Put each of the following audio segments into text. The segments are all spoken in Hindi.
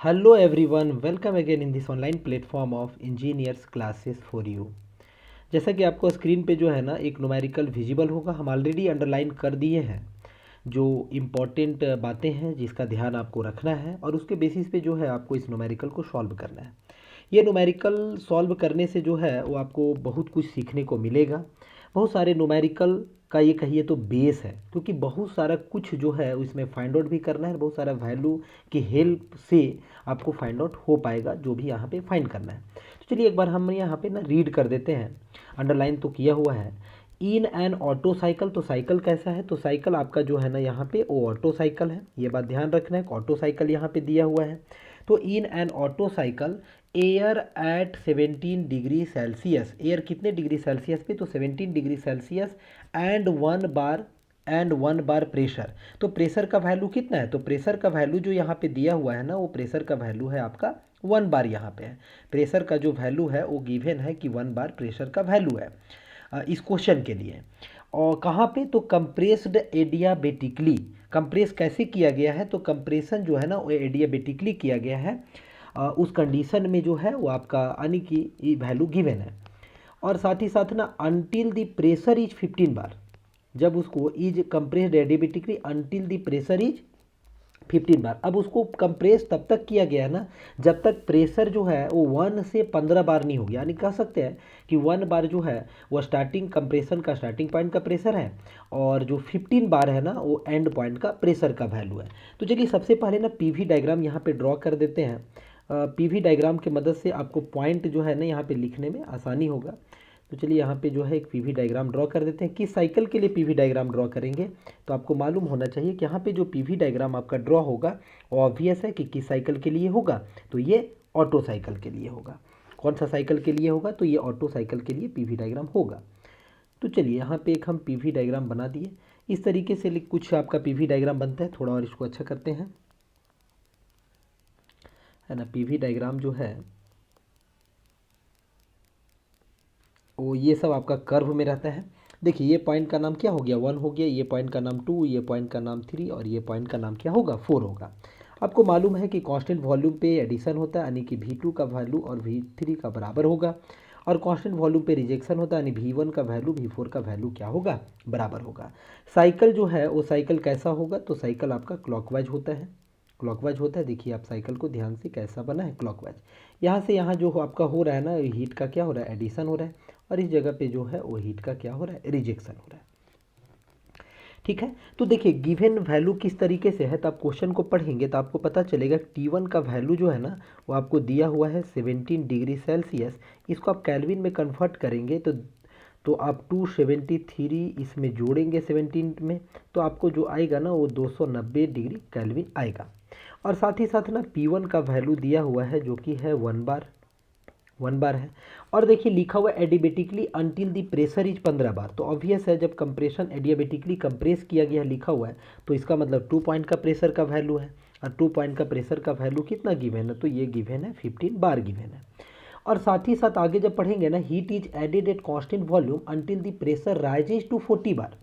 Hello everyone, welcome again in this online platform of engineers classes for you। जैसा कि आपको स्क्रीन पे जो है ना एक न्यूमेरिकल विजिबल होगा, हम ऑलरेडी अंडरलाइन कर दिए हैं जो इम्पोर्टेंट बातें हैं जिसका ध्यान आपको रखना है और उसके बेसिस पे जो है आपको इस न्यूमेरिकल को सॉल्व करना है। ये न्यूमेरिकल सॉल्व करने से जो है वो आपको बहुत कुछ सीखने को मिलेगा। बहुत सारे न्यूमेरिकल का ये कहिए तो बेस है, क्योंकि बहुत सारा कुछ जो है उसमें फाइंड आउट भी करना है, बहुत सारा वैल्यू की हेल्प से आपको फाइंड आउट हो पाएगा जो भी यहाँ पे फाइंड करना है। तो चलिए एक बार हम यहाँ पे ना रीड कर देते हैं। अंडरलाइन तो किया हुआ है। इन एन ऑटो साइकिल, तो साइकिल कैसा है, तो साइकिल आपका जो है ना यहाँ पे वो ऑटो साइकिल है, ये बात ध्यान रखना है। ऑटो साइकिल यहाँ पे दिया हुआ है। तो in an auto cycle air at 17 degree Celsius, air कितने डिग्री सेल्सियस पे, तो 17 degree Celsius and 1 bar pressure. तो प्रेशर का वैल्यू कितना है, तो प्रेशर का वैल्यू जो यहाँ पे दिया हुआ है ना वो प्रेशर का वैल्यू है आपका 1 बार यहाँ पे है। प्रेशर का जो वैल्यू है वो गिवन है कि 1 बार प्रेशर का वैल्यू है इस क्वेश्चन के लिए। और कहाँ पे, तो कंप्रेस्ड एडियाबेटिकली, कंप्रेस कैसे किया गया है, तो कंप्रेशन जो है ना वो एडियाबेटिकली किया गया है। उस कंडीशन में जो है वो आपका यानी कि वैल्यू गिवन है। और साथ ही साथ ना अनटिल द प्रेशर इज 15 बार, जब उसको is compressed adiabatically until the pressure is 15 बार। अब उसको कंप्रेस तब तक किया गया है ना जब तक प्रेशर जो है वो 1 से 15 बार नहीं हो गया, यानी कह सकते हैं कि 1 बार जो है वो स्टार्टिंग कंप्रेशन का स्टार्टिंग पॉइंट का प्रेशर है और जो 15 बार है ना वो एंड पॉइंट का प्रेशर का वैल्यू है। तो चलिए सबसे पहले ना पीवी डायग्राम यहाँ पे ड्रॉ कर देते हैं। पीवी डायग्राम की मदद से आपको पॉइंट जो है ना यहाँ पे लिखने में आसानी होगा। तो चलिए यहाँ पे जो है एक पीवी डायग्राम ड्रॉ कर देते हैं। किस साइकिल के लिए पीवी डायग्राम ड्रॉ करेंगे, तो आपको मालूम होना चाहिए कि यहाँ पे जो पीवी डायग्राम आपका ड्रॉ होगा वो ऑब्वियस है कि किस साइकिल के लिए होगा, तो ये ऑटो साइकिल के लिए होगा। कौन सा साइकिल के लिए होगा, तो ये ऑटो साइकिल के लिए पीवी डायग्राम होगा। तो चलिए यहाँ पे एक हम पीवी डायग्राम बना दिए। इस तरीके से कुछ आपका पीवी डायग्राम बनता है। थोड़ा और इसको अच्छा करते हैं, है ना। पीवी डायग्राम जो है वो ये सब आपका कर्व में रहता है। देखिए ये पॉइंट का नाम क्या हो गया, 1 हो गया, ये पॉइंट का नाम 2, ये पॉइंट का नाम 3 और ये पॉइंट का नाम क्या होगा, 4 होगा। आपको मालूम है कि कांस्टेंट वॉल्यूम पे एडिशन होता है, यानी कि V2 का वैल्यू और V3 का बराबर होगा, और कांस्टेंट वॉल्यूम पे रिजेक्शन होता है, यानी V1 का वैल्यू V4 का वैल्यू क्या होगा, बराबर होगा। साइकिल जो है वो साइकिल कैसा होगा, तो साइकिल आपका क्लॉकवाइज होता है। क्लॉकवाइज होता है, देखिए आप साइकिल को ध्यान से कैसा बना है, क्लॉकवाइज। यहाँ से यहाँ जो आपका हो रहा है ना हीट का क्या हो रहा है, एडिशन हो रहा है, और इस जगह पे जो है वो हीट का क्या हो रहा है, रिजेक्शन हो रहा है। ठीक है। तो देखिए गिवन वैल्यू किस तरीके से है, तो आप क्वेश्चन को पढ़ेंगे तो आपको पता चलेगा T1 का वैल्यू जो है ना वो आपको दिया हुआ है 17 डिग्री सेल्सियस। इसको आप कैल्विन में कन्वर्ट करेंगे तो आप 273 इसमें जोड़ेंगे 17 में, तो आपको जो आएगा ना वो 290 डिग्री कैल्विन आएगा। और साथ ही साथ ना P1 का वैल्यू दिया हुआ है जो कि है 1 बार है। और देखिए लिखा हुआ adiabatically until the pressure is 15 बार, तो ऑब्वियस है जब कंप्रेशन एडियाबेटिकली कंप्रेस किया गया लिखा हुआ है तो इसका मतलब 2 पॉइंट का प्रेशर का वैल्यू है, और 2 पॉइंट का प्रेशर का वैल्यू कितना गिवन है, तो ये गिवन है 15 बार गिवन है। और साथ ही साथ आगे जब पढ़ेंगे ना heat is added at constant volume until the pressure rises to 40 bar.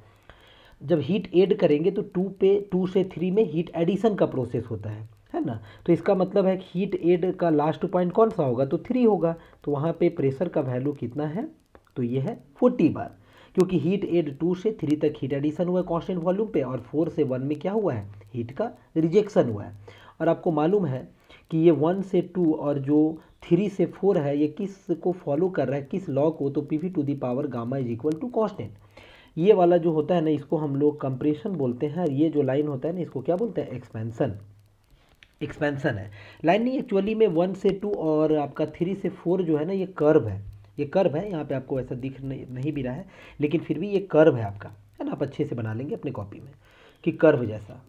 जब हीट ऐड करेंगे तो 2 से 3 में हीट एडिशन का प्रोसेस होता है ना। तो इसका मतलब है कि हीट ऐड का लास्ट पॉइंट कौन सा होगा, तो 3 होगा। तो वहाँ पे प्रेशर का वैल्यू कितना है, तो ये है 40 बार, क्योंकि हीट ऐड 2 से 3 तक हीट एडिशन हुआ है कांस्टेंट वॉल्यूम पे, और 4 से 1 में क्या हुआ है, हीट का रिजेक्शन हुआ है। और आपको मालूम है कि ये 1 से 2 और जो 3 से 4 है ये किस को फॉलो कर रहा है, किस लॉ को, तो PV to the power gamma is equal to constant. ये वाला जो होता है ना इसको हम लोग कंप्रेशन बोलते हैं, ये जो लाइन होता है ना इसको क्या बोलते हैं, एक्सपेंशन। एक्सपेंशन है लाइन नहीं, एक्चुअली में 1 से 2 और आपका 3 से 4 जो है ना ये कर्व है, ये कर्व है। यहाँ पे आपको ऐसा दिख नहीं भी रहा है, लेकिन फिर भी ये कर्व है आपका, है ना। आप अच्छे से बना लेंगे अपने कॉपी में कि कर्व जैसा।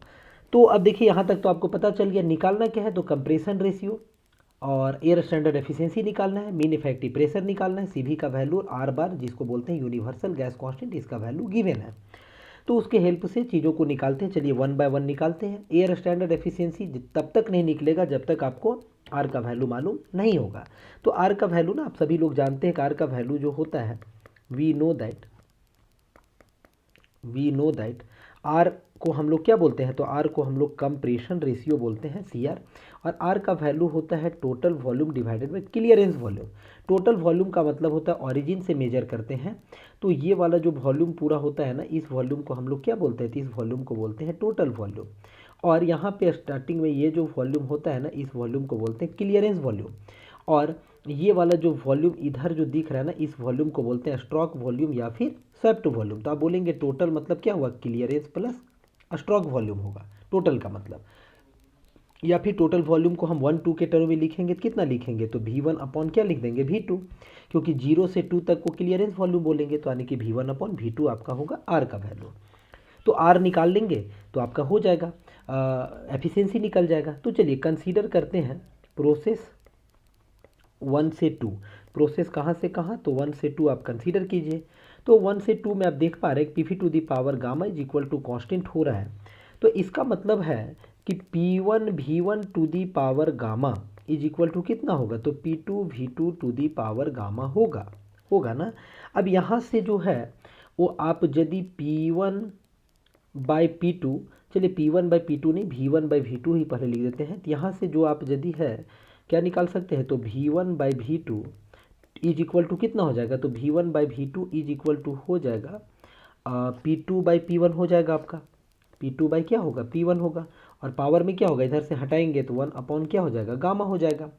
तो अब देखिए यहाँ तक तो आपको पता चल गया, निकालना क्या है, तो कंप्रेशन रेशियो और एयर स्टैंडर्ड एफिशिएंसी निकालना है, मीन इफेक्टिव प्रेशर निकालना है, सीवी का वैल्यू और आर बार जिसको बोलते हैं यूनिवर्सल गैस कांस्टेंट, इसका वैल्यू गिवन है। तो उसके हेल्प से चीज़ों को निकालते हैं। चलिए 1 बाय 1 निकालते हैं। एयर स्टैंडर्ड एफिशिएंसी तब तक नहीं निकलेगा जब तक आपको आर का वैल्यू मालूम नहीं होगा। तो आर का वैल्यू ना आप सभी लोग जानते हैं कि आर का वैल्यू जो होता है वी नो दैट आर को हम लोग क्या बोलते हैं, तो आर को हम लोग कंप्रेशन रेशियो बोलते हैं, CR। और आर का वैल्यू होता है total volume divided by clearance volume. Total volume का मतलब होता है ऑरिजिन से मेजर करते हैं, तो ये वाला जो वॉल्यूम पूरा होता है ना, इस वॉल्यूम को हम लोग क्या बोलते हैं, तो इस वॉल्यूम को बोलते हैं टोटल वॉल्यूम। और यहाँ पे स्टार्टिंग में ये जो वॉल्यूम होता है ना, इस वॉल्यूम को बोलते हैं क्लियरेंस वॉल्यूम। और ये वाला जो वॉल्यूम इधर जो दिख रहा है ना, इस वॉल्यूम को बोलते हैं स्ट्रोक वॉल्यूम या फिर स्वेप्ट वॉल्यूम। तो आप बोलेंगे टोटल मतलब क्या हुआ, क्लियरेंस प्लस स्ट्रोक वॉल्यूम होगा टोटल का मतलब। या फिर टोटल वॉल्यूम को हम 1-2 के टर्म में लिखेंगे तो कितना लिखेंगे, तो V1 अपॉन क्या लिख देंगे, V2, क्योंकि 0 से 2 तक को क्लियरेंस वॉल्यूम बोलेंगे, तो यानी कि V1 अपॉन V2 आपका होगा आर का वैल्यू। तो आर निकाल लेंगे तो आपका हो जाएगा, एफिशिएंसी निकल जाएगा। तो चलिए कंसीडर करते हैं प्रोसेस 1 से 2। प्रोसेस कहाँ से कहाँ, तो 1 से 2 आप कंसीडर कीजिए। तो 1 से 2 में आप देख पा रहे हैं P V to the power gamma is equal to constant हो रहा है। तो इसका मतलब है कि P1 V1 to the power gamma is equal to कितना होगा, तो P2 V2 to the power gamma होगा ना। अब यहाँ से जो है वो आप यदि P1 बाई P2, चलिए P1 बाई P2 नहीं, V1 बाई V2 ही पहले लिख देते हैं। तो यहाँ से जो आप यदि है क्या निकाल सकते हैं, तो V1 by V2 is equal to कितना हो जाएगा, तो V1 by V2 is equal to हो जाएगा P2 बाई P1 हो जाएगा आपका। P2 बाई क्या होगा, P1 होगा। और पावर में क्या होगा, इधर से हटाएंगे तो 1 अपॉन क्या हो जाएगा, गामा हो जाएगा।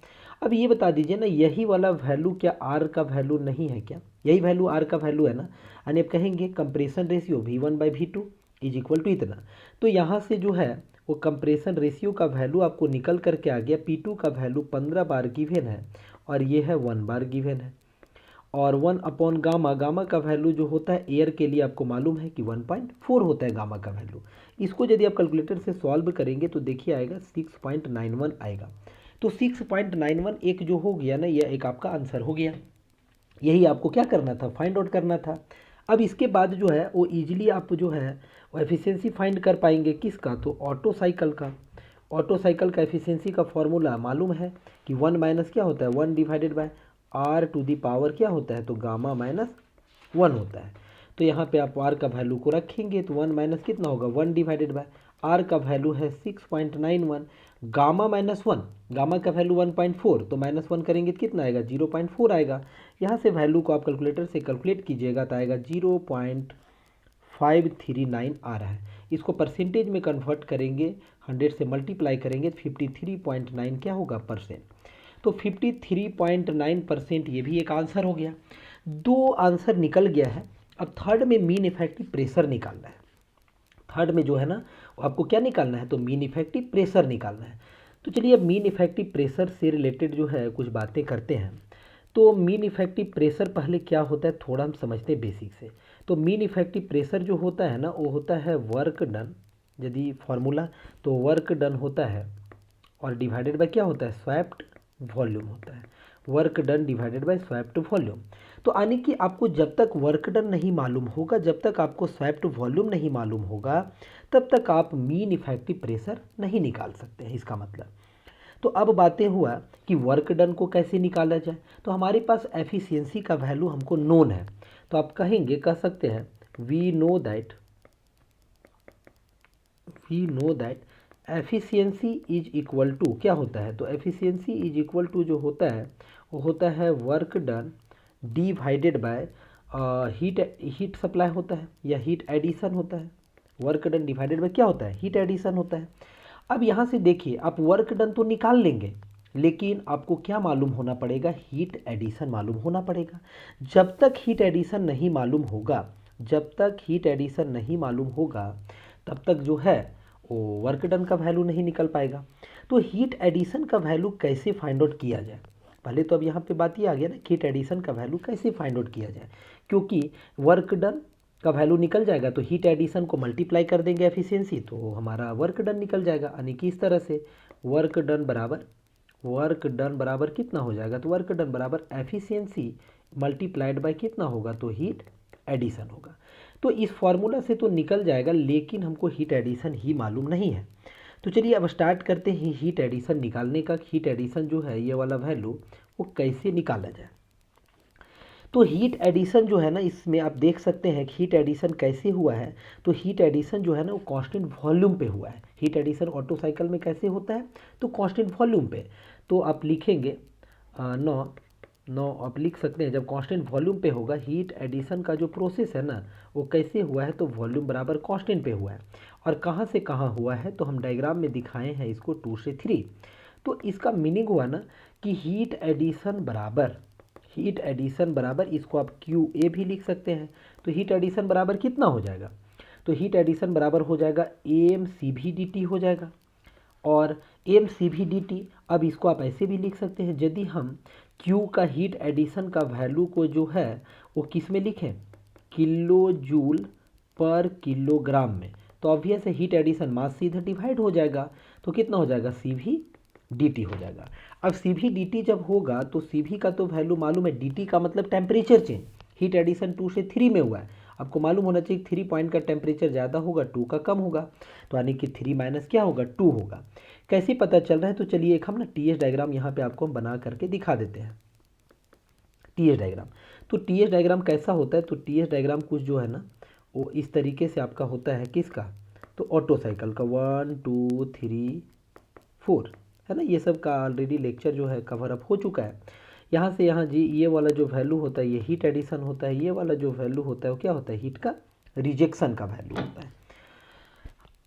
अब ये बता दीजिए ना, यही वाला वैल्यू क्या आर का वैल्यू नहीं है क्या, यही वैल्यू आर का वैल्यू है ना। यानी आप कहेंगे compression ratio V1 by V2 is equal to इतना। तो यहाँ से जो है वो कंप्रेशन रेशियो का वैल्यू आपको निकल करके आ गया, P2 का वैल्यू 15 बार गिवन है और ये है 1 बार गिवन है। और 1 अपॉन गामा, गामा का वैल्यू जो होता है एयर के लिए आपको मालूम है कि 1.4 होता है गामा का वैल्यू। इसको यदि आप कैलकुलेटर से सॉल्व करेंगे तो देखिए आएगा 6.91 आएगा। तो 6.91 एक जो हो गया ना, यह एक आपका आंसर हो गया। यही आपको क्या करना था, फाइंड आउट करना था। अब इसके बाद जो है वो ईजिली आप जो है वो एफिशिएंसी फाइंड कर पाएंगे किसका, तो ऑटो साइकिल का। ऑटो साइकिल का एफिशिएंसी का फॉर्मूला मालूम है कि 1 माइनस क्या होता है, 1 divided by R to the power क्या होता है, तो गामा माइनस 1 होता है। तो यहाँ पे आप आर का वैल्यू को रखेंगे तो 1 माइनस कितना होगा, 1 डिवाइडेड बाय आर का वैल्यू है 6.91, गामा माइनस 1, गामा का वैल्यू 1.4, तो माइनस 1 करेंगे तो कितना आएगा, 0.4 आएगा। यहाँ से वैल्यू को आप कैलकुलेटर से कैलकुलेट कीजिएगा तो आएगा 0.539 आ रहा है। इसको परसेंटेज में कन्वर्ट करेंगे, 100 से मल्टीप्लाई करेंगे तो 53.9 क्या होगा परसेंट। तो 53.9% ये भी एक आंसर हो गया। 2 आंसर निकल गया है। अब थर्ड में मीन इफेक्टिव प्रेशर निकालना है। थर्ड में जो है ना आपको क्या निकालना है, तो मीन इफेक्टिव प्रेशर निकालना है। तो चलिए अब मीन इफेक्टिव प्रेशर से रिलेटेड जो है कुछ बातें करते हैं। तो मीन इफेक्टिव प्रेशर पहले क्या होता है थोड़ा हम समझते हैं बेसिक से। तो मीन इफेक्टिव प्रेशर जो होता है ना वो होता है वर्क डन, यदि फॉर्मूला तो वर्क डन होता है और डिवाइडेड बाय क्या होता है, स्वैप्ड वॉल्यूम होता है। Work done divided by swapped volume. तो यानी कि आपको जब तक वर्क डन नहीं मालूम होगा, जब तक आपको स्वैप्ड वॉल्यूम नहीं मालूम होगा, तब तक आप मीन इफेक्टिव प्रेशर नहीं निकाल सकते हैं, इसका मतलब। तो अब बातें हुआ कि वर्क डन को कैसे निकाला जाए। तो हमारे पास एफिशिएंसी का वैल्यू हमको नोन है, तो आप कहेंगे, कह सकते हैं we know that efficiency is equal to क्या होता है, तो एफिशिएंसी इज इक्वल टू जो होता है वो होता है work done divided by heat supply होता है या हीट एडिशन होता है। वर्क डन डिवाइडेड बाय क्या होता है, हीट एडिशन होता है। अब यहाँ से देखिए आप वर्क डन तो निकाल लेंगे, लेकिन आपको क्या मालूम होना पड़ेगा, हीट एडिशन मालूम होना पड़ेगा। जब तक हीट एडिशन नहीं मालूम होगा, जब तक हीट एडिशन नहीं मालूम होगा तब तक जो है वो वर्क डन का वैल्यू नहीं निकल पाएगा। तो हीट एडिशन का वैल्यू कैसे फाइंड आउट किया जाए, पहले तो अब यहाँ पे बात ये आ गया ना हीट एडिशन का वैल्यू कैसे फाइंड आउट किया जाए। क्योंकि वर्क डन का वैल्यू निकल जाएगा तो हीट एडिशन को मल्टीप्लाई कर देंगे एफिशिएंसी, तो हमारा वर्क डन निकल जाएगा। यानी कि इस तरह से वर्क डन बराबर कितना हो जाएगा, तो वर्क डन बराबर एफिशिएंसी मल्टीप्लाइड बाय कितना होगा, तो हीट एडिशन होगा। तो इस फॉर्मूला से तो निकल जाएगा, लेकिन हमको हीट एडिशन ही मालूम नहीं है। तो चलिए अब स्टार्ट करते हैं हीट एडिशन निकालने का। हीट एडिशन जो है ये वाला वैल्यू वो कैसे निकाला जाए। तो हीट एडिशन जो है ना, इसमें आप देख सकते हैं कि हीट एडिशन कैसे हुआ है। तो हीट एडिशन जो है ना वो कांस्टेंट वॉल्यूम पे हुआ है। हीट एडिशन ऑटो साइकिल में कैसे होता है, तो कांस्टेंट वॉल्यूम पे। तो आप लिखेंगे नौ नौ आप लिख सकते हैं, जब कांस्टेंट वॉल्यूम पे होगा हीट एडिशन का जो प्रोसेस है ना वो कैसे हुआ है, तो वॉल्यूम बराबर कांस्टेंट पे हुआ है। और कहाँ से कहाँ हुआ है, तो हम डायग्राम में दिखाए हैं इसको 2 से 3। तो इसका मीनिंग हुआ ना कि हीट एडिशन बराबर इसको आप क्यू ए भी लिख सकते हैं। तो हीट एडिशन बराबर कितना हो जाएगा, तो हीट एडिशन बराबर हो जाएगा एम सी भी डी टी हो जाएगा। और एम सी भी डी टी, अब इसको आप ऐसे भी लिख सकते हैं, यदि हम क्यू का हीट एडिशन का वैल्यू को जो है वो किस में लिखें, किलो जूल पर किलोग्राम में, तो ऑब्वियस है हीट एडिशन मास से इधर डिवाइड हो जाएगा, तो कितना हो जाएगा सी भी डी टी हो जाएगा। अब सी भी डी टी जब होगा तो सी भी का तो वैल्यू मालूम है, डी टी का मतलब टेम्परेचर चेंज। हीट एडिशन 2 से 3 में हुआ है, आपको मालूम होना चाहिए 3 पॉइंट का टेम्परेचर ज़्यादा होगा 2 का कम होगा, तो यानी कि 3 माइनस क्या होगा 2 होगा। कैसे पता चल रहा है, तो चलिए एक हम ना टी एस डायग्राम यहाँ पे आपको हम बना करके दिखा देते हैं। टी एस डायग्राम, तो टी एस डायग्राम कैसा होता है, तो टी एस डायग्राम कुछ जो है ना वो इस तरीके से आपका होता है, किसका, तो ऑटो साइकिल का 1 2 3 4 है ना। ये सब का ऑलरेडी लेक्चर जो है कवर अप हो चुका है। यहाँ से यहाँ जी ये वाला जो वैल्यू होता है ये हीट एडिशन होता है, ये वाला जो वैल्यू होता है वो क्या होता है, हीट का रिजेक्शन का वैल्यू होता है।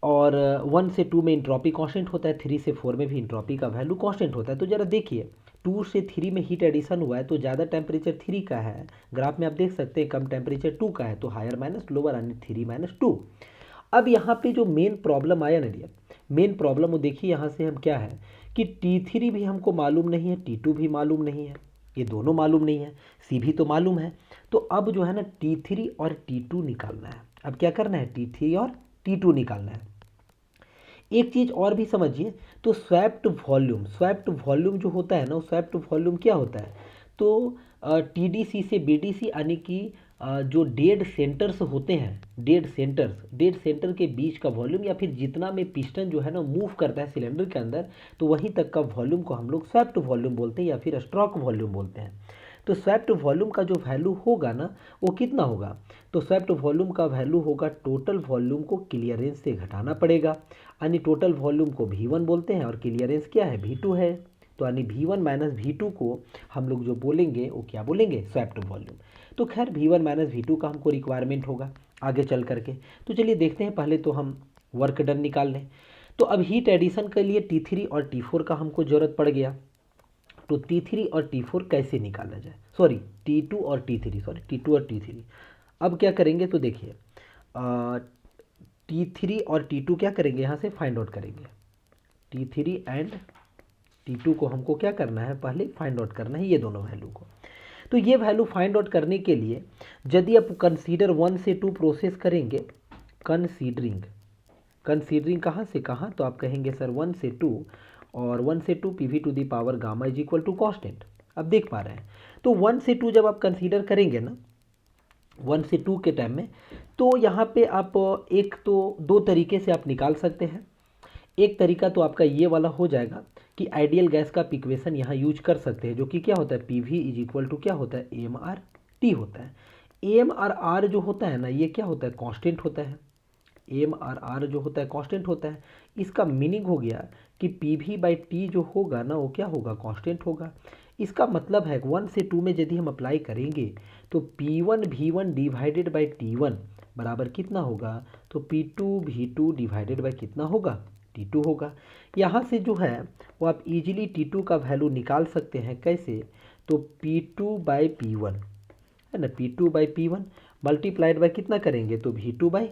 और 1 से 2 में इंट्रॉपी कांस्टेंट होता है, 3 से 4 में भी इंट्रॉपी का वैल्यू कांस्टेंट होता है। तो ज़रा देखिए 2 से 3 में हीट एडिशन हुआ है तो ज़्यादा टेम्परेचर 3 का है, ग्राफ में आप देख सकते हैं कम टेम्परेचर 2 का है, तो हायर माइनस लोअर यानी 3 माइनस 2। अब यहाँ पे जो मेन प्रॉब्लम आया ना डियर, मेन प्रॉब्लम वो देखिए यहाँ से हम क्या है कि T3 भी हमको मालूम नहीं है, T2 भी मालूम नहीं है, ये दोनों मालूम नहीं है, C भी तो मालूम है। तो अब जो है ना T3 और T2 निकालना है। अब क्या करना है, T3 और T2 निकालना है। एक चीज़ और भी समझिए, तो स्वैप्ट वॉल्यूम जो होता है ना, स्वैप्ट वॉल्यूम क्या होता है, तो टीडीसी से बीडीसी यानी कि जो डेड सेंटर्स होते हैं, डेड सेंटर के बीच का वॉल्यूम, या फिर जितना में पिस्टन जो है ना मूव करता है सिलेंडर के अंदर, तो वहीं तक का वॉल्यूम को हम लोग स्वैप्ट वॉल्यूम बोलते हैं या फिर स्ट्रोक वॉल्यूम बोलते हैं। तो स्वैप्ट वॉल्यूम का जो वैल्यू होगा ना वो कितना होगा, तो स्वैप्ट वॉल्यूम का वैल्यू होगा टोटल वॉल्यूम को क्लियरेंस से घटाना पड़ेगा, यानी टोटल वॉल्यूम को V1 बोलते हैं और क्लियरेंस क्या है V2 है, तो यानी V1 माइनस V2 को हम लोग जो बोलेंगे वो क्या बोलेंगे, स्वैप्ट वॉल्यूम। तो खैर V1 माइनस V2 का हमको रिक्वायरमेंट होगा आगे चल करके। तो चलिए देखते हैं, पहले तो हम वर्क डन निकाल लें। तो अब हीट एडिशन के लिए T3 और T4 का हमको ज़रूरत पड़ गया, तो T3 और T4 कैसे निकाला जाए, सॉरी T2 और T3। अब क्या करेंगे, तो देखिए T3 और T2 क्या करेंगे, यहाँ से फाइंड आउट करेंगे। T3 एंड T2 को हमको क्या करना है, पहले फाइंड आउट करना है ये दोनों वैल्यू को। तो ये वैल्यू फाइंड आउट करने के लिए यदि आप कंसीडर 1 से 2 प्रोसेस करेंगे, कंसीडरिंग कहाँ से कहाँ, तो आप कहेंगे सर 1 से 2, और 1 से 2 P V to the power gamma is equal to constant. अब देख पा रहे हैं, तो 1 से 2 जब आप कंसीडर करेंगे ना 1 से 2 के टाइम में, तो यहाँ पे आप एक तो दो तरीके से आप निकाल सकते हैं। एक तरीका तो आपका ये वाला हो जाएगा कि आइडियल गैस का इक्वेशन यहाँ यूज कर सकते हैं, जो कि क्या होता है P V is equal to क्या होता है एम आर टी होता है। एम आर आर जो होता है ना ये क्या होता है, कांस्टेंट होता है। एम आर आर जो होता है कांस्टेंट होता है। इसका मीनिंग हो गया कि पी वी बाई टी जो होगा ना वो क्या होगा, कांस्टेंट होगा। इसका मतलब है 1 से 2 में यदि हम अप्लाई करेंगे तो P1 V1 divided by T1 बराबर कितना होगा, तो P2 V2 डिवाइडेड बाई कितना होगा, T2 होगा। यहाँ से जो है वो आप इजीली T2 का वैल्यू निकाल सकते हैं, कैसे, तो P2 बाई P1 है ना, P2 by P1 multiplied by कितना करेंगे, तो V2 बाई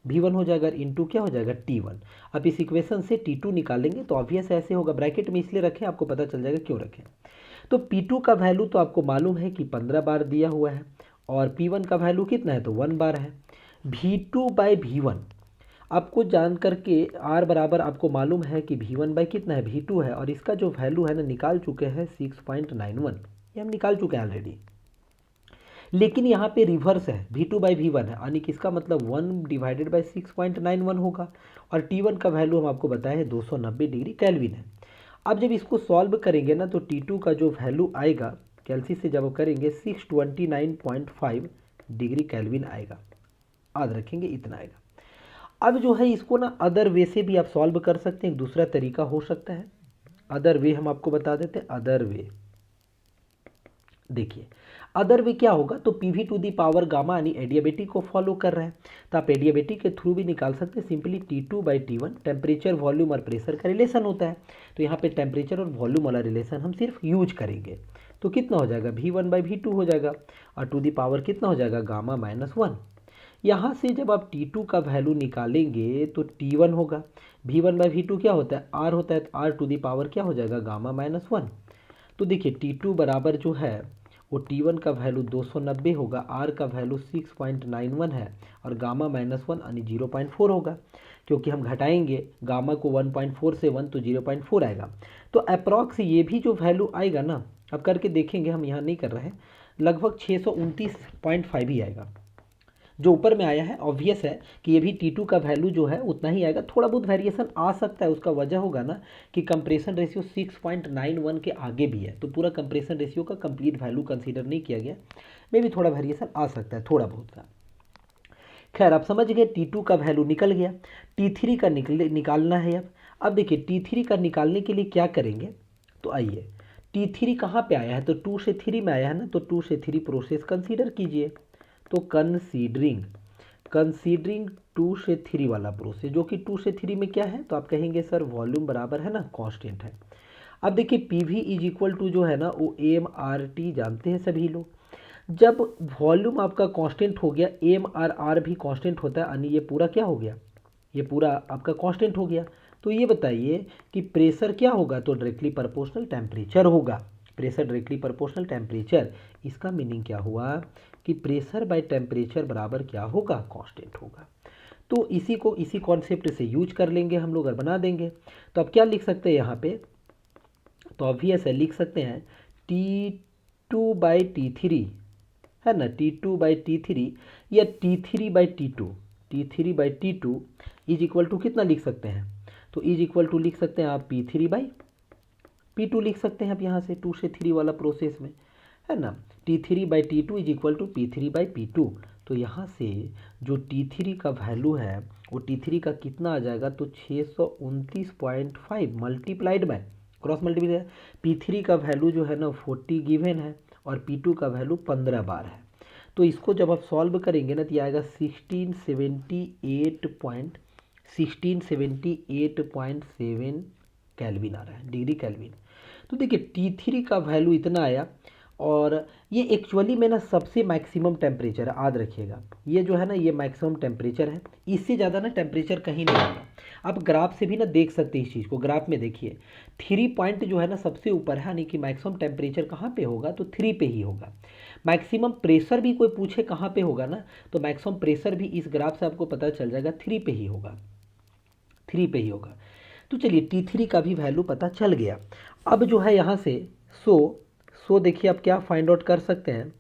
V1 हो जाएगा, इंटू क्या हो जाएगा T1। अब इस इक्वेशन से T2 निकालेंगे तो ऑब्वियस ऐसे होगा, ब्रैकेट में इसलिए रखें आपको पता चल जाएगा क्यों रखें। तो P2 का वैल्यू तो आपको मालूम है कि 15 बार दिया हुआ है, और P1 का वैल्यू कितना है, तो 1 बार है। V2 बाई V1 आपको जान करके R बराबर आपको मालूम है कि V1 बाई कितना है, V2 है, और इसका जो वैल्यू है ना निकाल चुके हैं 6.91, ये हम निकाल चुके हैं ऑलरेडी। लेकिन यहाँ पे रिवर्स है, V2 बाई V1 है, यानी कि इसका मतलब 1 डिवाइडेड बाई 6.91 होगा, और T1 का वैल्यू हम आपको बताए हैं 290 डिग्री केल्विन है। अब जब इसको सॉल्व करेंगे ना तो T2 का जो वैल्यू आएगा कैलसिस से जब आप करेंगे 629.5 डिग्री केल्विन आएगा। याद रखेंगे इतना आएगा। अब जो है इसको ना अदर वे से भी आप सॉल्व कर सकते हैं। एक दूसरा तरीका हो सकता है, अदर वे हम आपको बता देते हैं। अदर वे देखिए, अदर वे क्या होगा, तो PV to the power gamma यानी एडियाबेटिक को फॉलो कर रहा है, तो आप एडियाबेटिक के थ्रू भी निकाल सकते हैं। सिंपली T2/T1 टेम्परेचर, वॉल्यूम और प्रेशर का रिलेशन होता है, तो यहाँ पे टेम्परेचर और वॉल्यूम वाला रिलेशन हम सिर्फ यूज करेंगे। तो कितना हो जाएगा, V1/V2 हो जाएगा, और टू दी पावर कितना हो जाएगा, गामा -1। यहाँ से जब आप T2 का वैल्यू निकालेंगे तो T1 होगा, V1/V2 क्या होता है, R होता है, तो R टू दी पावर क्या हो जाएगा, गामा -1। तो देखिए T2 बराबर जो है वो T1 का वैल्यू 290 होगा, R का वैल्यू 6.91 है, और गामा -1 यानी 0.4 होगा, क्योंकि हम घटाएंगे गामा को 1.4 से 1 तो 0.4 आएगा। तो अप्रॉक्स ये भी जो वैल्यू आएगा ना, अब करके देखेंगे, हम यहाँ नहीं कर रहे हैं, लगभग 629.5 ही आएगा। जो ऊपर में आया है ऑब्वियस है कि ये भी T2 का वैल्यू जो है उतना ही आएगा, थोड़ा बहुत वेरिएशन आ सकता है। उसका वजह होगा ना कि कंप्रेशन रेशियो 6.91 के आगे भी है, तो पूरा कंप्रेशन रेशियो का कंप्लीट वैल्यू कंसीडर नहीं किया गया, में भी थोड़ा वेरिएशन आ सकता है, थोड़ा बहुत का। खैर आप समझ गए, T2 का वैल्यू निकल गया, T3 का निकालना है। अब देखिए T3 का निकालने के लिए क्या करेंगे, तो आइए T3 कहाँ पे आया है, तो 2 से 3 में आया है ना, तो 2 से 3 प्रोसेस कंसीडर कीजिए। तो कंसीडरिंग 2 से 3 वाला प्रोसेस, जो कि 2 से 3 में क्या है, तो आप कहेंगे सर वॉल्यूम बराबर है ना कांस्टेंट है। अब देखिए पीवी इज इक्वल टू जो है ना वो AMRT जानते हैं सभी लोग। जब वॉल्यूम आपका कांस्टेंट हो गया, AMR भी कांस्टेंट होता है, यानी ये पूरा क्या हो गया, ये पूरा आपका कांस्टेंट हो गया। तो ये बताइए कि प्रेशर क्या होगा, तो डायरेक्टली प्रोपोर्शनल टेम्परेचर होगा। प्रेशर डायरेक्टली प्रोपोर्शनल टेम्परेचर, इसका मीनिंग क्या हुआ कि प्रेशर बाय टेम्परेचर बराबर क्या होगा, कांस्टेंट होगा। तो इसी को इसी कॉन्सेप्ट से यूज कर लेंगे हम लोग और बना देंगे। तो अब क्या लिख सकते हैं यहाँ पे, तो ऑब्वियस है लिख सकते हैं T2/T3 है ना, T2/T3 या T3/T2 इज इक्वल टू कितना लिख सकते हैं, तो इज इक्वल टू लिख सकते हैं आप P3/P2 लिख सकते हैं आप यहाँ से 2 से 3 वाला प्रोसेस में, है ना। T3/T2 is equal to P3/P2। तो यहाँ से जो T3 का वैल्यू है वो T3 का कितना आ जाएगा, तो 629.5 मल्टीप्लाइड में क्रॉस मल्टीप्लाई, P3 का वैल्यू जो है ना 40 गिवन है, और P2 का वैल्यू 15 बार है। तो इसको जब आप सॉल्व करेंगे ना तो ये आएगा 1678.7 केल्विन आ रहा है, डिग्री केल्विन। तो देखिए T3 का वैल्यू इतना आया, और ये एक्चुअली में ना सबसे मैक्सिमम टेम्परेचर है, याद रखिएगा। ये जो है ना ये मैक्सिमम टेम्परेचर है, इससे ज़्यादा ना टेम्परेचर कहीं नहीं होगा। आप ग्राफ से भी ना देख सकते हैं इस चीज़ को, ग्राफ में देखिए 3 पॉइंट जो है ना सबसे ऊपर है, यानी कि मैक्सिमम टेम्परेचर कहाँ पे होगा, तो 3 पे ही होगा। मैक्सिमम प्रेशर भी कोई पूछे कहाँ पे होगा ना, तो मैक्सिमम प्रेशर भी इस ग्राफ से आपको पता चल जाएगा 3 पे ही होगा, 3 पे ही होगा। तो चलिए T3 का भी वैल्यू पता चल गया। अब जो है यहाँ से सो देखिए आप क्या फाइंड आउट कर सकते हैं,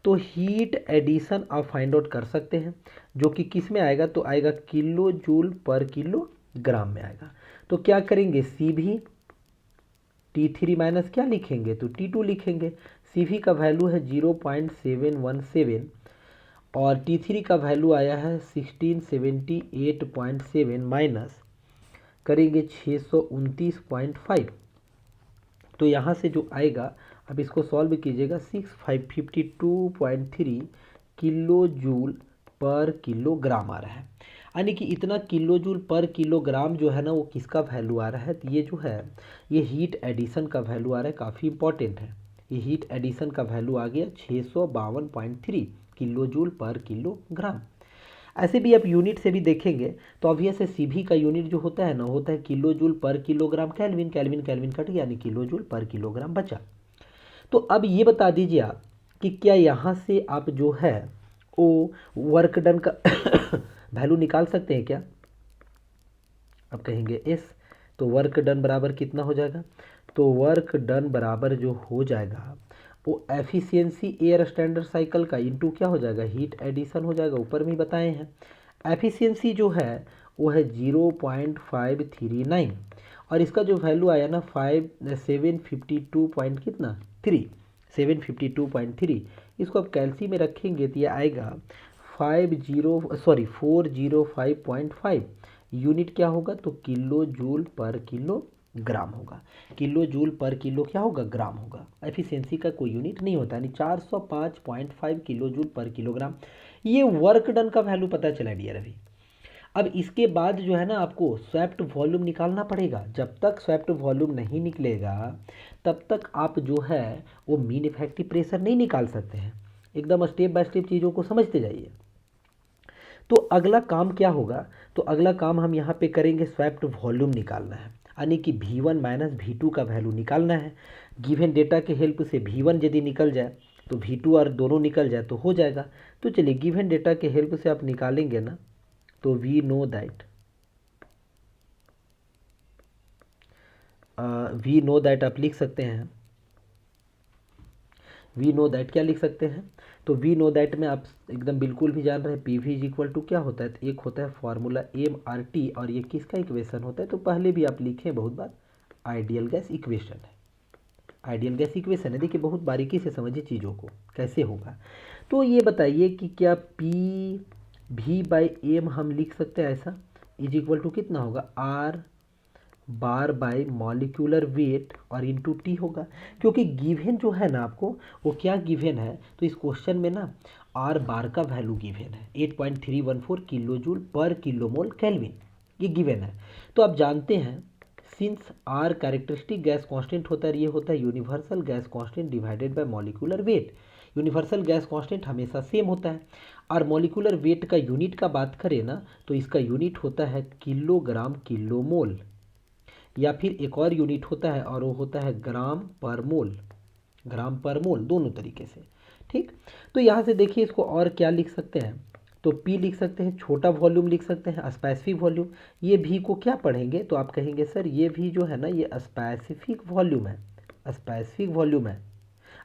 तो हीट एडिशन आप फाइंड आउट कर सकते हैं, जो कि किस में आएगा, तो आएगा किलो जूल पर किलोग्राम में आएगा। तो क्या करेंगे, CV T3 माइनस क्या लिखेंगे, तो T2 लिखेंगे। CV का वैल्यू है 0.717, और T3 का वैल्यू आया है 1678.7 माइनस करेंगे 629.5। तो यहाँ से जो आएगा, अब इसको सॉल्व कीजिएगा, 6552.3 किलो जूल पर किलोग्राम आ रहा है। यानी कि इतना किलो जूल पर किलोग्राम जो है ना वो किसका वैल्यू आ रहा है, तो ये जो है ये हीट एडिशन का वैल्यू आ रहा है, काफ़ी इंपॉर्टेंट है। ये हीट एडिशन का वैल्यू आ गया 652.3 किलो जूल पर किलोग्राम। ऐसे भी आप यूनिट से भी देखेंगे तो ऑब्वियस है CV का यूनिट जो होता है ना होता है किलो जूल पर kilogram kelvin, kelvin kelvin cut गया, यानी किलो जूल पर किलोग्राम बचा। तो अब ये बता दीजिए आप कि क्या यहाँ से आप जो है वो वर्क डन का वैल्यू निकाल सकते हैं क्या, अब कहेंगे S। तो वर्क डन बराबर कितना हो जाएगा, तो वर्क डन बराबर जो हो जाएगा वो एफिशिएंसी एयर स्टैंडर्ड साइकिल का इंटू क्या हो जाएगा, हीट एडिशन हो जाएगा, ऊपर में बताए हैं। एफिशिएंसी जो है वो है 0.539, और इसका जो वैल्यू आया ना 5752 पॉइंट कितना 3, 752.3। इसको आप कैलसी में रखेंगे तो ये आएगा 405.5 यूनिट क्या होगा, तो किलो जूल पर किलो ग्राम होगा। किलो जूल पर किलो क्या होगा, ग्राम होगा। एफिशिएंसी का कोई यूनिट नहीं होता, यानी 405.5 किलो जूल पर किलोग्राम। ये वर्क डन का वैल्यू पता चला डियर अभी। अब इसके बाद जो है ना आपको स्वैप्ट वॉल्यूम निकालना पड़ेगा। जब तक स्वैप्ट वॉल्यूम नहीं निकलेगा तब तक आप जो है वो मीन इफेक्टिव प्रेशर नहीं निकाल सकते हैं। एकदम स्टेप बाय स्टेप चीज़ों को समझते जाइए। तो अगला काम क्या होगा, तो अगला काम हम यहाँ पे करेंगे, स्वैप्ट वॉल्यूम निकालना है, यानी कि V1 माइनस V2 का वैल्यू निकालना है। गिवन डेटा के हेल्प से V1 यदि निकल जाए तो V2 और दोनों निकल जाए तो हो जाएगा। तो चलिए गिवन डेटा के हेल्प से आप निकालेंगे ना, तो वी नो दैट आप लिख सकते हैं, वी नो दैट क्या लिख सकते हैं, तो वी नो दैट में आप एकदम बिल्कुल भी जान रहे हैं P V is equal to क्या होता है, तो एक होता है फॉर्मूला MRT, और ये किसका इक्वेशन होता है, तो पहले भी आप लिखे बहुत बार, आइडियल गैस इक्वेशन है। आइडियल गैस इक्वेशन है, देखिए बहुत बारीकी से समझिए चीज़ों को कैसे होगा। तो ये बताइए कि क्या PV/M हम लिख सकते हैं ऐसा, इज इक्वल टू कितना होगा, R बार बाय मॉलिक्यूलर वेट और इंटू टी होगा। क्योंकि गिवन जो है ना आपको वो क्या गिवन है, तो इस क्वेश्चन में ना आर बार का वैल्यू गिवन है 8.314 किलो जूल पर किलो मोल केल्विन, ये गिवन है। तो आप जानते हैं since R characteristic gas constant होता है, ये होता है universal gas constant divided by molecular weight. Universal gas constant हमेशा सेम होता है, और मॉलिक्यूलर वेट का यूनिट का बात करें ना तो इसका यूनिट होता है किलोग्राम किलो मोल, या फिर एक और यूनिट होता है और वो होता है ग्राम पर मोल, ग्राम पर मोल, दोनों तरीके से। ठीक, तो यहाँ से देखिए इसको और क्या लिख सकते हैं, तो P लिख सकते हैं, छोटा वॉल्यूम लिख सकते हैं, स्पेसिफिक वॉल्यूम। ये V को क्या पढ़ेंगे, तो आप कहेंगे सर ये भी जो है ना ये स्पेसिफिक वॉल्यूम है, स्पेसिफिक वॉल्यूम है।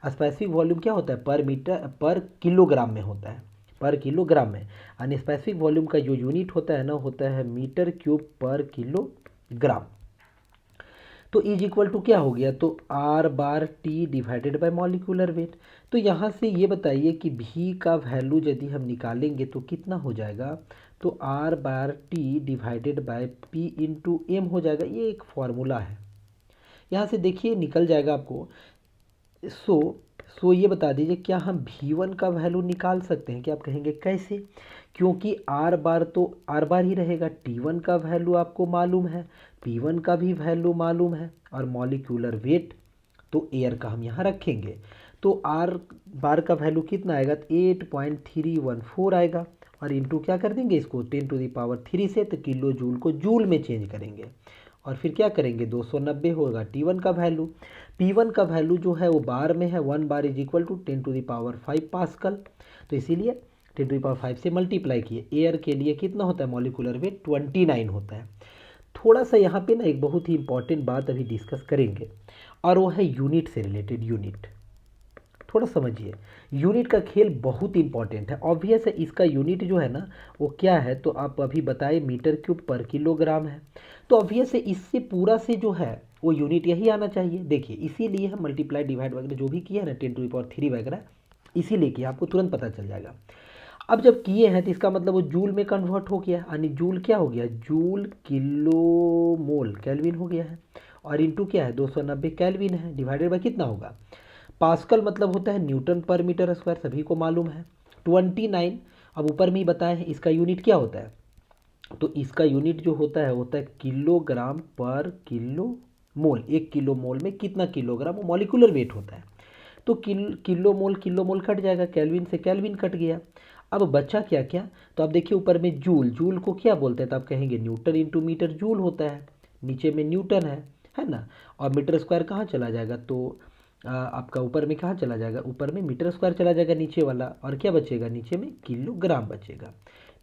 स्पेसिफिक वॉल्यूम क्या होता है, पर मीटर पर किलोग्राम में होता है, पर किलोग्राम में। यानी स्पेसिफिक वॉल्यूम का जो यूनिट होता है ना होता है मीटर क्यूब पर किलोग्राम। तो इज इक्वल टू क्या हो गया, तो R bar T divided by molecular wait. तो यहाँ से ये बताइए कि भी का वैल्यू यदि हम निकालेंगे तो कितना हो जाएगा, तो R bar T divided by P into M हो जाएगा। ये एक फॉर्मूला है, यहाँ से देखिए निकल जाएगा आपको। सो ये बता दीजिए क्या हम V1 का वैल्यू निकाल सकते हैं, कि आप कहेंगे कैसे, क्योंकि आर बार तो आर बार ही रहेगा, T1 का वैल्यू आपको मालूम है, P1 का भी वैल्यू मालूम है, और मॉलिक्यूलर वेट तो एयर का हम यहाँ रखेंगे। तो आर बार का वैल्यू कितना आएगा, तो 8.314 आएगा, और इंटू क्या कर देंगे इसको 10⁻³ से, तो किलो जूल को जूल में चेंज करेंगे, और फिर क्या करेंगे 290 होगा T1 का वैल्यू। P1 का वैल्यू जो है वो बार में है, 1 bar is equal to 10⁵ pascal, तो इसीलिए 10⁵ से मल्टीप्लाई किए। एयर के लिए कितना होता है मॉलिक्यूलर वेट, 29 होता है। थोड़ा सा यहाँ पे ना एक बहुत ही इंपॉर्टेंट बात अभी डिस्कस करेंगे, और वो है यूनिट से रिलेटेड। यूनिट थोड़ा समझिए, यूनिट का खेल बहुत इंपॉर्टेंट है। ऑब्वियस है इसका यूनिट जो है ना वो क्या है, तो आप अभी बताए मीटर क्यूब पर किलोग्राम है, तो ऑब्वियस है इससे पूरा से जो है वो यूनिट यही आना चाहिए। देखिए इसीलिए हम मल्टीप्लाई डिवाइड वगैरह जो भी किया है ना 10⁻³ वगैरह, इसीलिए किया, आपको तुरंत पता चल जाएगा। अब जब किए हैं तो इसका मतलब वो जूल में कन्वर्ट हो गया, यानी जूल क्या हो गया, जूल किलो मोल केल्विन हो गया है, और इंटू क्या है 290 केल्विन है, डिवाइडेड बाय कितना होगा, पास्कल मतलब होता है न्यूटन पर मीटर स्क्वायर, सभी को मालूम है। 29 अब ऊपर में ही बताए हैं, इसका यूनिट क्या होता है, तो इसका यूनिट जो होता है किलोग्राम पर किलो मोल। 1 किलो मोल में कितना किलोग्राम, वो मॉलिक्यूलर वेट होता है। तो किलो मोल कट जाएगा, केल्विन से केल्विन कट गया। अब बचा क्या क्या, तो आप देखिए ऊपर में जूल, जूल को क्या बोलते हैं, तो आप कहेंगे न्यूटन इंटू मीटर जूल होता है, नीचे में न्यूटन है ना, और मीटर स्क्वायर कहाँ चला जाएगा, तो आपका ऊपर में कहाँ चला जाएगा, ऊपर में मीटर स्क्वायर चला जाएगा नीचे वाला, और क्या बचेगा नीचे में किलोग्राम बचेगा।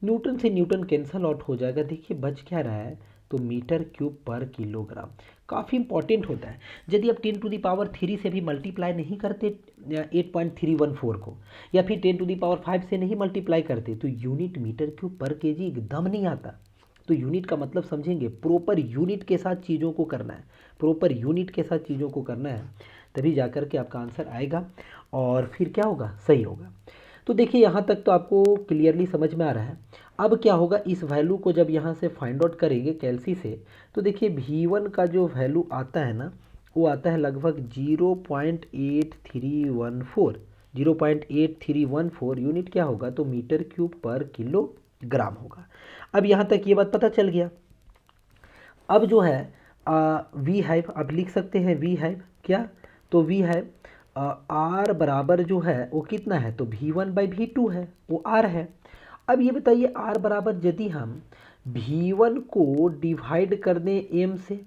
न्यूटन से न्यूटन कैंसल आउट हो जाएगा, देखिए बच क्या रहा है, तो मीटर क्यूब पर किलोग्राम। काफ़ी इंपॉर्टेंट होता है। यदि आप 10⁻³ से भी मल्टीप्लाई नहीं करते 8.314 को, या फिर 10⁵ से नहीं मल्टीप्लाई करते, तो यूनिट मीटर क्यूब पर केजी एकदम नहीं आता। तो यूनिट का मतलब समझेंगे, प्रॉपर यूनिट के साथ चीज़ों को करना है, प्रॉपर यूनिट के साथ चीज़ों को करना है, तभी जा कर के आपका आंसर आएगा और फिर क्या होगा, सही होगा। तो देखिए यहाँ तक तो आपको क्लियरली समझ में आ रहा है। अब क्या होगा, इस वैल्यू को जब यहाँ से फाइंड आउट करेंगे कैलसी से, तो देखिए V1 का जो वैल्यू आता है ना, वो आता है लगभग 0.8314, 0.8314 यूनिट क्या होगा, तो मीटर क्यूब पर किलोग्राम होगा। अब यहाँ तक ये बात पता चल गया। अब जो है वी हैव आप लिख सकते हैं, वी हैव क्या, तो वी हैव आर बराबर जो है वो कितना है, तो V1/V2 है, वो आर है। अब ये बताइए आर बराबर यदि हम V1 को डिवाइड कर दें एम से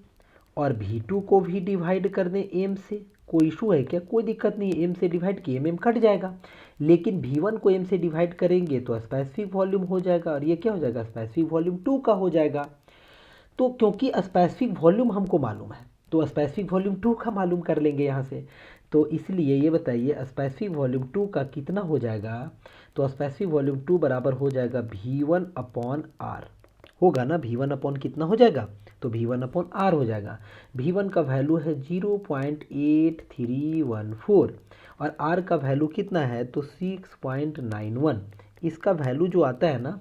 और V2 को भी डिवाइड कर दें एम से, कोई इशू है क्या, कोई दिक्कत नहीं है, एम से डिवाइड किए एम कट जाएगा। लेकिन V1 को एम से डिवाइड करेंगे तो स्पेसिफिक वॉल्यूम हो जाएगा और ये क्या हो जाएगा, स्पेसिफिक वॉल्यूम 2 का हो जाएगा। तो क्योंकि स्पेसिफिक वॉल्यूम हमको मालूम है तो स्पेसिफिक वॉल्यूम 2 का मालूम कर लेंगे यहाँ से। तो इसलिए ये बताइए स्पेसिफिक वॉल्यूम 2 का कितना हो जाएगा, तो स्पेसिफिक वॉल्यूम 2 बराबर हो जाएगा V1/R, होगा ना, V1 अपॉन कितना हो जाएगा, तो V1/R हो जाएगा। V1 का वैल्यू है 0.8314 और R का वैल्यू कितना है, तो 6.91। इसका वैल्यू जो आता है ना,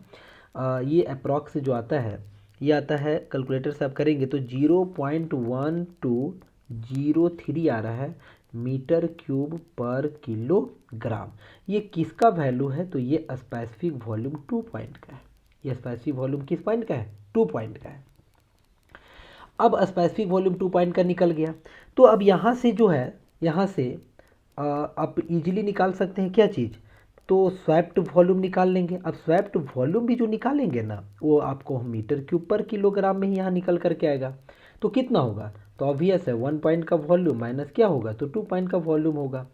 ये अप्रॉक्स जो आता है, ये आता है कैलकुलेटर से आप करेंगे तो 0.1203 आ रहा है मीटर क्यूब पर किलोग्राम। ये किसका वैल्यू है, तो ये स्पेसिफिक वॉल्यूम 2 पॉइंट का है। ये स्पेसिफिक वॉल्यूम किस पॉइंट का है, 2 पॉइंट का है। अब स्पेसिफिक वॉल्यूम 2 पॉइंट का निकल गया, तो अब यहाँ से जो है, यहाँ से आप इजीली निकाल सकते हैं क्या चीज़, तो स्वैप्ड वॉल्यूम निकाल लेंगे। अब स्वैप्ड वॉल्यूम भी जो निकालेंगे ना, वो आपको मीटर क्यूब पर किलोग्राम में ही यहाँ निकल करके आएगा। तो कितना होगा, तो ऑब्वियस है 1 पॉइंट का वॉल्यूम माइनस क्या होगा, तो 2 पॉइंट का वॉल्यूम होगा।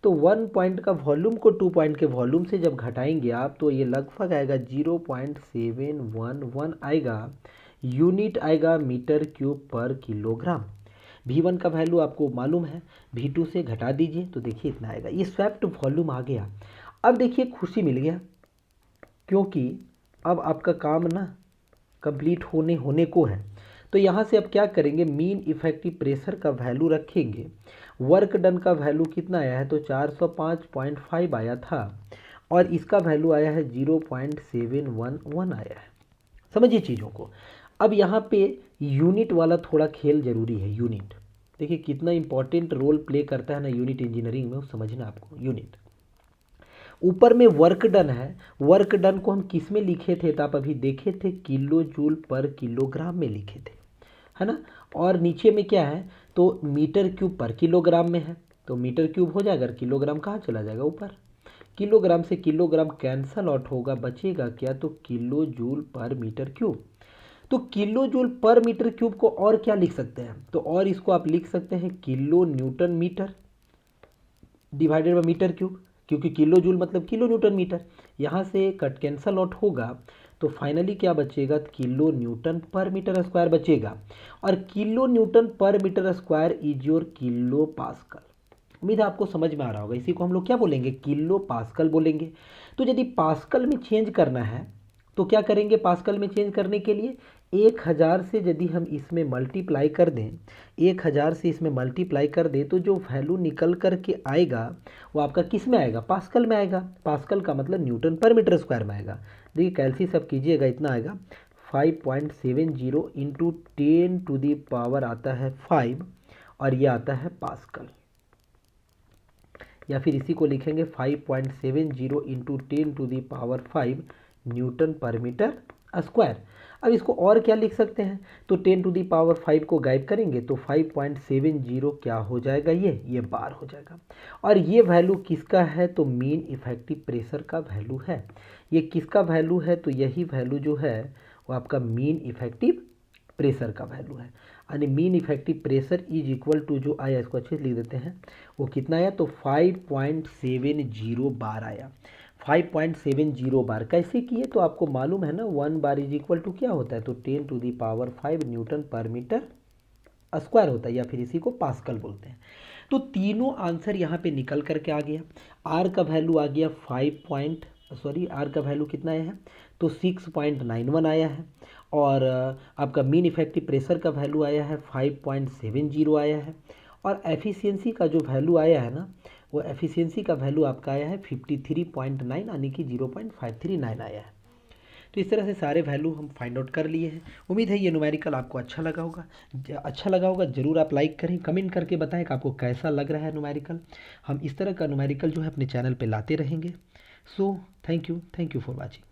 तो 1 पॉइंट का वॉल्यूम को 2 पॉइंट के वॉल्यूम से जब घटाएंगे आप, तो ये लगभग आएगा 0.711 आएगा, यूनिट आएगा मीटर क्यूब पर किलोग्राम। V1 का वैल्यू आपको मालूम है, V2 से घटा दीजिए तो देखिए इतना आएगा, ये स्वैप्ड वॉल्यूम आ गया। अब देखिए खुशी मिल गया, क्योंकि अब आपका काम ना कंप्लीट होने को है। तो यहाँ से अब क्या करेंगे, मीन इफेक्टिव प्रेशर का वैल्यू रखेंगे। वर्क डन का वैल्यू कितना आया है, तो 405.5 आया था और इसका वैल्यू आया है 0.711 आया है। समझिए चीज़ों को। अब यहाँ पे यूनिट वाला थोड़ा खेल जरूरी है। यूनिट देखिए कितना इंपॉर्टेंट रोल प्ले करता है ना यूनिट इंजीनियरिंग में, वो समझना आपको। यूनिट ऊपर में वर्क डन है, वर्क डन को हम किस में लिखे थे, तो आप अभी देखे थे किलो जूल पर किलोग्राम में लिखे थे, है ना। और नीचे में क्या है, तो मीटर क्यूब पर किलोग्राम में है, तो मीटर क्यूब हो जाएगा, किलोग्राम कहाँ चला जाएगा ऊपर। किलोग्राम से किलोग्राम कैंसल आउट होगा, बचेगा क्या, तो किलो जूल पर मीटर क्यूब। तो किलो जूल पर मीटर क्यूब को और क्या लिख सकते हैं, तो और इसको आप लिख सकते हैं kilo newton metre divided by metre cube, क्योंकि किलो जूल मतलब किलो न्यूटन मीटर। यहाँ से कट कैंसल आउट होगा तो फाइनली क्या बचेगा, kilo newton per metre square बचेगा। और kilo newton per metre square is your kilo pascal. उम्मीद है आपको समझ में आ रहा होगा। इसी को हम लोग क्या बोलेंगे, किलो पास्कल बोलेंगे। तो यदि पास्कल में चेंज करना है तो क्या करेंगे, पास्कल में चेंज करने के लिए 1000 से यदि हम इसमें मल्टीप्लाई कर दें, 1000 से इसमें मल्टीप्लाई कर दें, तो जो वैल्यू निकल कर के आएगा वो आपका किस में आएगा, पास्कल में आएगा। पास्कल का मतलब न्यूटन पर मीटर स्क्वायर में आएगा। देखिए कैलसी सब कीजिएगा, इतना आएगा 5.70 इंटू 10⁻⁵ आता है 5 और ये आता है पास्कल। या फिर इसी को लिखेंगे 5.70 into 10⁻⁵ Newton per metre square. अब इसको और क्या लिख सकते हैं, तो 10⁻⁵ को गायब करेंगे तो 5.70 क्या हो जाएगा, ये बार हो जाएगा। और ये वैल्यू किसका है, तो मीन इफेक्टिव प्रेशर का वैल्यू है। ये किसका वैल्यू है, तो यही वैल्यू जो है वो आपका मीन इफेक्टिव प्रेशर का वैल्यू है। यानी mean effective pressure is equal to जो आया, इसको अच्छे से लिख देते हैं, वो कितना आया, तो 5.70 बार आया। 5.70 बार कैसे किए, तो आपको मालूम है ना 1 बार इज इक्वल टू क्या होता है, तो 10⁵ न्यूटन पर मीटर स्क्वायर होता है, या फिर इसी को पास्कल बोलते हैं। तो तीनों आंसर यहाँ पे निकल करके आ गया। आर का वैल्यू आ गया आर का वैल्यू कितना आया है, तो 6.91 आया है। और आपका मीन इफेक्टिव प्रेशर का वैल्यू आया है 5.70 आया है। और एफिशिएंसी का जो वैल्यू आया है ना, वो एफिशिएंसी का वैल्यू आपका आया है 53.9 यानी कि 0.539 आया है। तो इस तरह से सारे वैल्यू हम फाइंड आउट कर लिए हैं। उम्मीद है ये न्यूमेरिकल आपको अच्छा लगा होगा। अच्छा लगा होगा ज़रूर आप लाइक करें, कमेंट करके बताएं कि आपको कैसा लग रहा है न्यूमेरिकल। हम इस तरह का न्यूमेरिकल जो है अपने चैनल पे लाते रहेंगे। So thank you for watching.